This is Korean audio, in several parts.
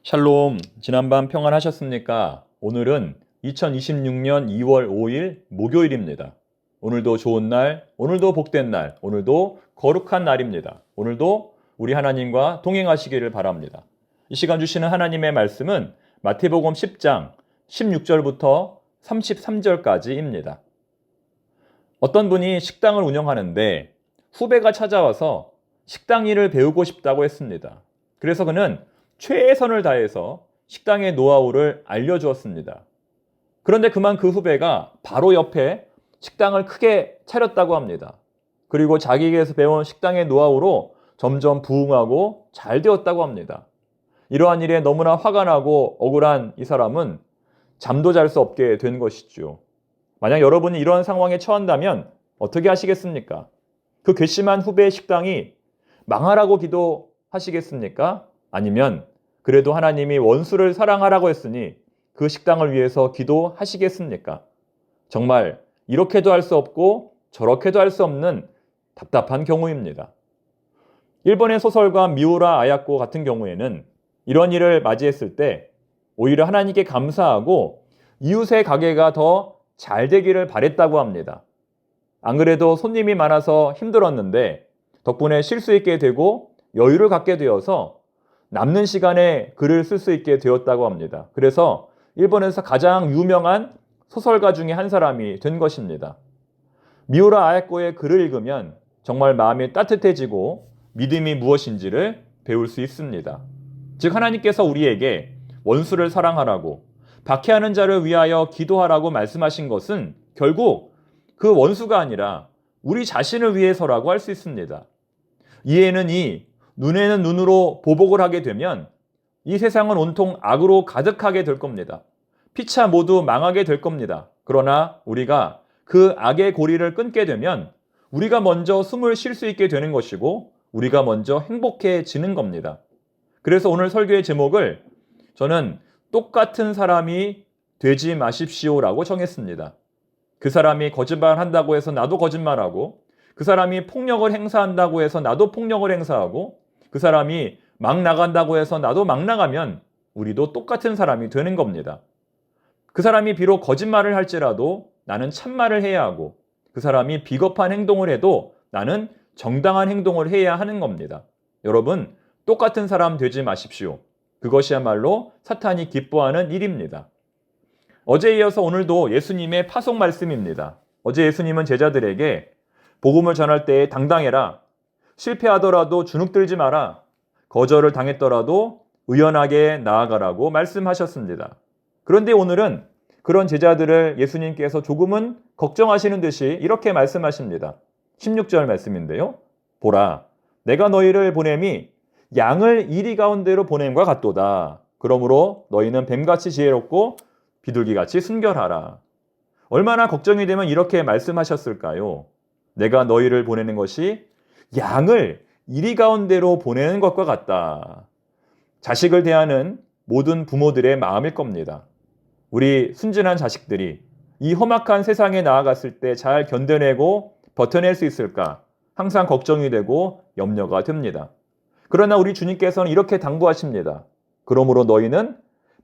샬롬, 지난밤 평안하셨습니까? 오늘은 2026년 2월 5일 목요일입니다. 오늘도 좋은 날, 오늘도 복된 날, 오늘도 거룩한 날입니다. 오늘도 우리 하나님과 동행하시기를 바랍니다. 이 시간 주시는 하나님의 말씀은 마태복음 10장 16절부터 33절까지입니다. 어떤 분이 식당을 운영하는데 후배가 찾아와서 식당 일을 배우고 싶다고 했습니다. 그래서 그는 최선을 다해서 식당의 노하우를 알려주었습니다. 그런데 그만 그 후배가 바로 옆에 식당을 크게 차렸다고 합니다. 그리고 자기에게서 배운 식당의 노하우로 점점 부흥하고 잘 되었다고 합니다. 이러한 일에 너무나 화가 나고 억울한 이 사람은 잠도 잘 수 없게 된 것이죠. 만약 여러분이 이러한 상황에 처한다면 어떻게 하시겠습니까? 그 괘씸한 후배의 식당이 망하라고 기도하시겠습니까? 아니면 그래도 하나님이 원수를 사랑하라고 했으니 그 식당을 위해서 기도하시겠습니까? 정말 이렇게도 할 수 없고 저렇게도 할 수 없는 답답한 경우입니다. 일본의 소설가 미우라 아야코 같은 경우에는 이런 일을 맞이했을 때 오히려 하나님께 감사하고 이웃의 가게가 더 잘 되기를 바랬다고 합니다. 안 그래도 손님이 많아서 힘들었는데 덕분에 쉴 수 있게 되고 여유를 갖게 되어서 남는 시간에 글을 쓸 수 있게 되었다고 합니다. 그래서 일본에서 가장 유명한 소설가 중에 한 사람이 된 것입니다. 미우라 아야코의 글을 읽으면 정말 마음이 따뜻해지고 믿음이 무엇인지를 배울 수 있습니다. 즉 하나님께서 우리에게 원수를 사랑하라고 박해하는 자를 위하여 기도하라고 말씀하신 것은 결국 그 원수가 아니라 우리 자신을 위해서라고 할 수 있습니다. 이에는 눈에는 눈으로 보복을 하게 되면 이 세상은 온통 악으로 가득하게 될 겁니다. 피차 모두 망하게 될 겁니다. 그러나 우리가 그 악의 고리를 끊게 되면 우리가 먼저 숨을 쉴 수 있게 되는 것이고 우리가 먼저 행복해지는 겁니다. 그래서 오늘 설교의 제목을 저는 똑같은 사람이 되지 마십시오라고 정했습니다. 그 사람이 거짓말한다고 해서 나도 거짓말하고 그 사람이 폭력을 행사한다고 해서 나도 폭력을 행사하고 그 사람이 막 나간다고 해서 나도 막 나가면 우리도 똑같은 사람이 되는 겁니다. 그 사람이 비록 거짓말을 할지라도 나는 참말을 해야 하고 그 사람이 비겁한 행동을 해도 나는 정당한 행동을 해야 하는 겁니다. 여러분, 똑같은 사람 되지 마십시오. 그것이야말로 사탄이 기뻐하는 일입니다. 어제에 이어서 오늘도 예수님의 파송 말씀입니다. 어제 예수님은 제자들에게 복음을 전할 때에 당당해라. 실패하더라도 주눅들지 마라. 거절을 당했더라도 의연하게 나아가라고 말씀하셨습니다. 그런데 오늘은 그런 제자들을 예수님께서 조금은 걱정하시는 듯이 이렇게 말씀하십니다. 16절 말씀인데요. 보라, 내가 너희를 보냄이 양을 이리 가운데로 보냄과 같도다. 그러므로 너희는 뱀같이 지혜롭고 비둘기같이 순결하라. 얼마나 걱정이 되면 이렇게 말씀하셨을까요? 내가 너희를 보내는 것이 양을 이리 가운데로 보내는 것과 같다. 자식을 대하는 모든 부모들의 마음일 겁니다. 우리 순진한 자식들이 이 험악한 세상에 나아갔을 때 잘 견뎌내고 버텨낼 수 있을까? 항상 걱정이 되고 염려가 됩니다. 그러나 우리 주님께서는 이렇게 당부하십니다. 그러므로 너희는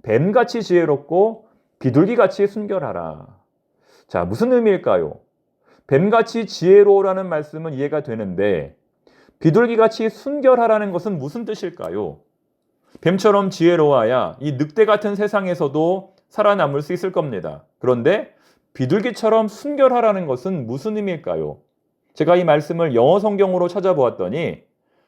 뱀같이 지혜롭고 비둘기같이 순결하라. 자, 무슨 의미일까요? 뱀같이 지혜로우라는 말씀은 이해가 되는데 비둘기같이 순결하라는 것은 무슨 뜻일까요? 뱀처럼 지혜로워야 이 늑대 같은 세상에서도 살아남을 수 있을 겁니다. 그런데 비둘기처럼 순결하라는 것은 무슨 의미일까요? 제가 이 말씀을 영어 성경으로 찾아보았더니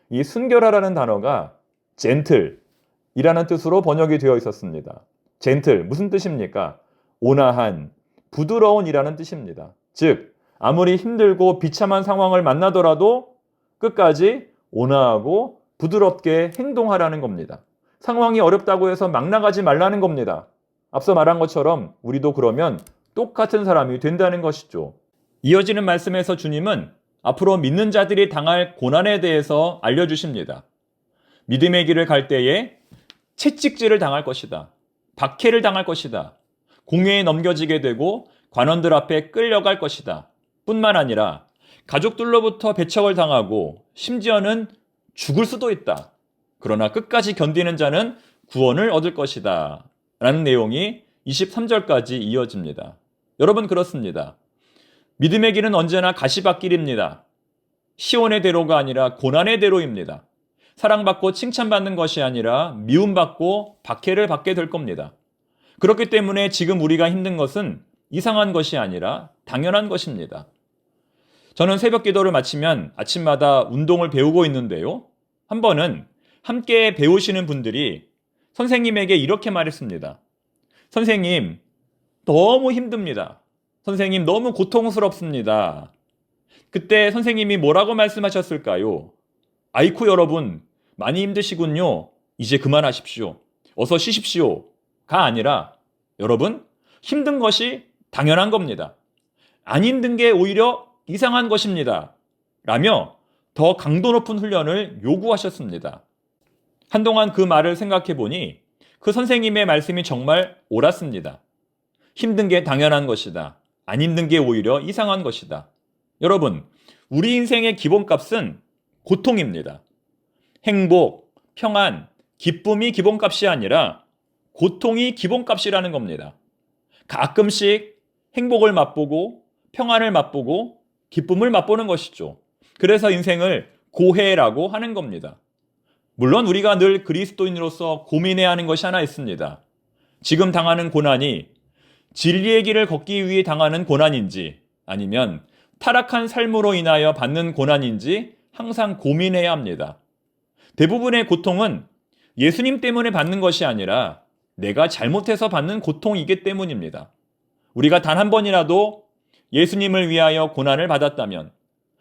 이 순결하라는 단어가 gentle이라는 뜻으로 번역이 되어 있었습니다. gentle, 무슨 뜻입니까? 온화한, 부드러운이라는 뜻입니다. 즉, 아무리 힘들고 비참한 상황을 만나더라도 끝까지 온화하고 부드럽게 행동하라는 겁니다. 상황이 어렵다고 해서 막 나가지 말라는 겁니다. 앞서 말한 것처럼 우리도 그러면 똑같은 사람이 된다는 것이죠. 이어지는 말씀에서 주님은 앞으로 믿는 자들이 당할 고난에 대해서 알려주십니다. 믿음의 길을 갈 때에 채찍질을 당할 것이다. 박해를 당할 것이다. 공회에 넘겨지게 되고 관원들 앞에 끌려갈 것이다. 뿐만 아니라 가족들로부터 배척을 당하고 심지어는 죽을 수도 있다. 그러나 끝까지 견디는 자는 구원을 얻을 것이다. 라는 내용이 23절까지 이어집니다. 여러분 그렇습니다. 믿음의 길은 언제나 가시밭길입니다. 시온의 대로가 아니라 고난의 대로입니다. 사랑받고 칭찬받는 것이 아니라 미움받고 박해를 받게 될 겁니다. 그렇기 때문에 지금 우리가 힘든 것은 이상한 것이 아니라 당연한 것입니다. 저는 새벽 기도를 마치면 아침마다 운동을 배우고 있는데요. 한 번은 함께 배우시는 분들이 선생님에게 이렇게 말했습니다. 선생님, 너무 힘듭니다. 선생님, 너무 고통스럽습니다. 그때 선생님이 뭐라고 말씀하셨을까요? 아이쿠 여러분, 많이 힘드시군요. 이제 그만하십시오. 어서 쉬십시오. 가 아니라 여러분, 힘든 것이 당연한 겁니다. 안 힘든 게 오히려 이상한 것입니다. 라며 더 강도 높은 훈련을 요구하셨습니다. 한동안 그 말을 생각해 보니 그 선생님의 말씀이 정말 옳았습니다. 힘든 게 당연한 것이다. 안 힘든 게 오히려 이상한 것이다. 여러분, 우리 인생의 기본값은 고통입니다. 행복, 평안, 기쁨이 기본값이 아니라 고통이 기본값이라는 겁니다. 가끔씩 행복을 맛보고 평안을 맛보고 기쁨을 맛보는 것이죠. 그래서 인생을 고해라고 하는 겁니다. 물론 우리가 늘 그리스도인으로서 고민해야 하는 것이 하나 있습니다. 지금 당하는 고난이 진리의 길을 걷기 위해 당하는 고난인지 아니면 타락한 삶으로 인하여 받는 고난인지 항상 고민해야 합니다. 대부분의 고통은 예수님 때문에 받는 것이 아니라 내가 잘못해서 받는 고통이기 때문입니다. 우리가 단 한 번이라도 예수님을 위하여 고난을 받았다면,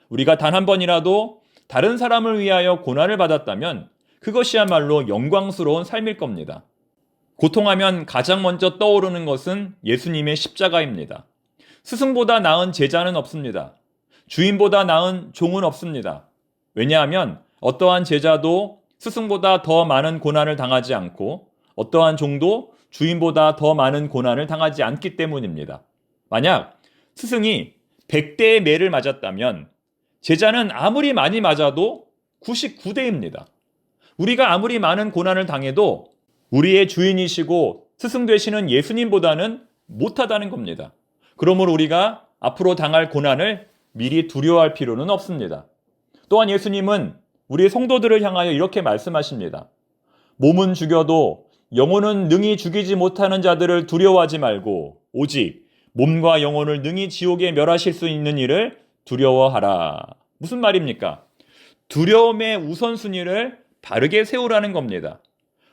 우리가 단 한 번이라도 다른 사람을 위하여 고난을 받았다면 그것이야말로 영광스러운 삶일 겁니다. 고통하면 가장 먼저 떠오르는 것은 예수님의 십자가입니다. 스승보다 나은 제자는 없습니다. 주인보다 나은 종은 없습니다. 왜냐하면 어떠한 제자도 스승보다 더 많은 고난을 당하지 않고 어떠한 종도 주인보다 더 많은 고난을 당하지 않기 때문입니다. 만약 스승이 100대의 매를 맞았다면 제자는 아무리 많이 맞아도 99대입니다. 우리가 아무리 많은 고난을 당해도 우리의 주인이시고 스승 되시는 예수님보다는 못하다는 겁니다. 그러므로 우리가 앞으로 당할 고난을 미리 두려워할 필요는 없습니다. 또한 예수님은 우리 성도들을 향하여 이렇게 말씀하십니다. 몸은 죽여도 영혼은 능히 죽이지 못하는 자들을 두려워하지 말고 오직 몸과 영혼을 능히 지옥에 멸하실 수 있는 일을 두려워하라. 무슨 말입니까? 두려움의 우선순위를 바르게 세우라는 겁니다.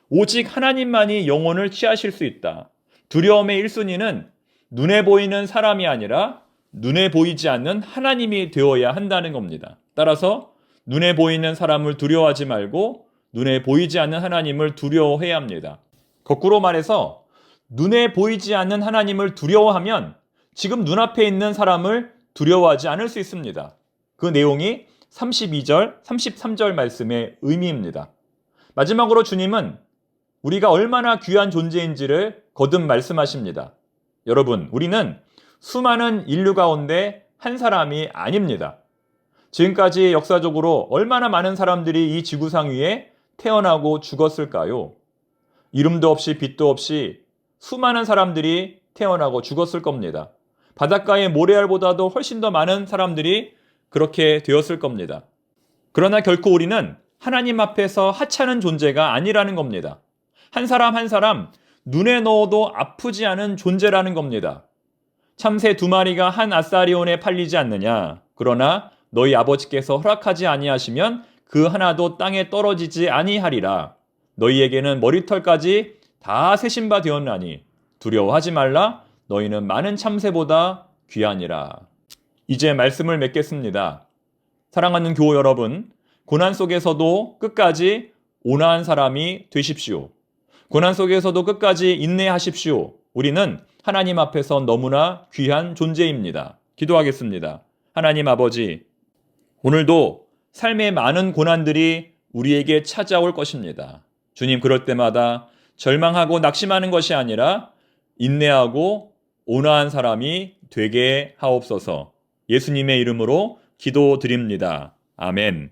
오직 하나님만이 영혼을 취하실 수 있다. 두려움의 1순위는 눈에 보이는 사람이 아니라 눈에 보이지 않는 하나님이 되어야 한다는 겁니다. 따라서 눈에 보이는 사람을 두려워하지 말고 눈에 보이지 않는 하나님을 두려워해야 합니다. 거꾸로 말해서 눈에 보이지 않는 하나님을 두려워하면 지금 눈앞에 있는 사람을 두려워하지 않을 수 있습니다. 그 내용이 32절, 33절 말씀의 의미입니다. 마지막으로 주님은 우리가 얼마나 귀한 존재인지를 거듭 말씀하십니다. 여러분, 우리는 수많은 인류 가운데 한 사람이 아닙니다. 지금까지 역사적으로 얼마나 많은 사람들이 이 지구상 위에 태어나고 죽었을까요? 이름도 없이 빛도 없이 수많은 사람들이 태어나고 죽었을 겁니다. 바닷가의 모래알보다도 훨씬 더 많은 사람들이 그렇게 되었을 겁니다. 그러나 결코 우리는 하나님 앞에서 하찮은 존재가 아니라는 겁니다. 한 사람 한 사람 눈에 넣어도 아프지 않은 존재라는 겁니다. 참새 2마리가 한 아사리온에 팔리지 않느냐? 그러나 너희 아버지께서 허락하지 아니하시면 그 하나도 땅에 떨어지지 아니하리라. 너희에게는 머리털까지 다 세신 바 되었나니 두려워하지 말라. 너희는 많은 참새보다 귀하니라. 이제 말씀을 맺겠습니다. 사랑하는 교우 여러분, 고난 속에서도 끝까지 온화한 사람이 되십시오. 고난 속에서도 끝까지 인내하십시오. 우리는 하나님 앞에서 너무나 귀한 존재입니다. 기도하겠습니다. 하나님 아버지, 오늘도 삶의 많은 고난들이 우리에게 찾아올 것입니다. 주님, 그럴 때마다 절망하고 낙심하는 것이 아니라 인내하고 온화한 사람이 되게 하옵소서. 예수님의 이름으로 기도드립니다. 아멘.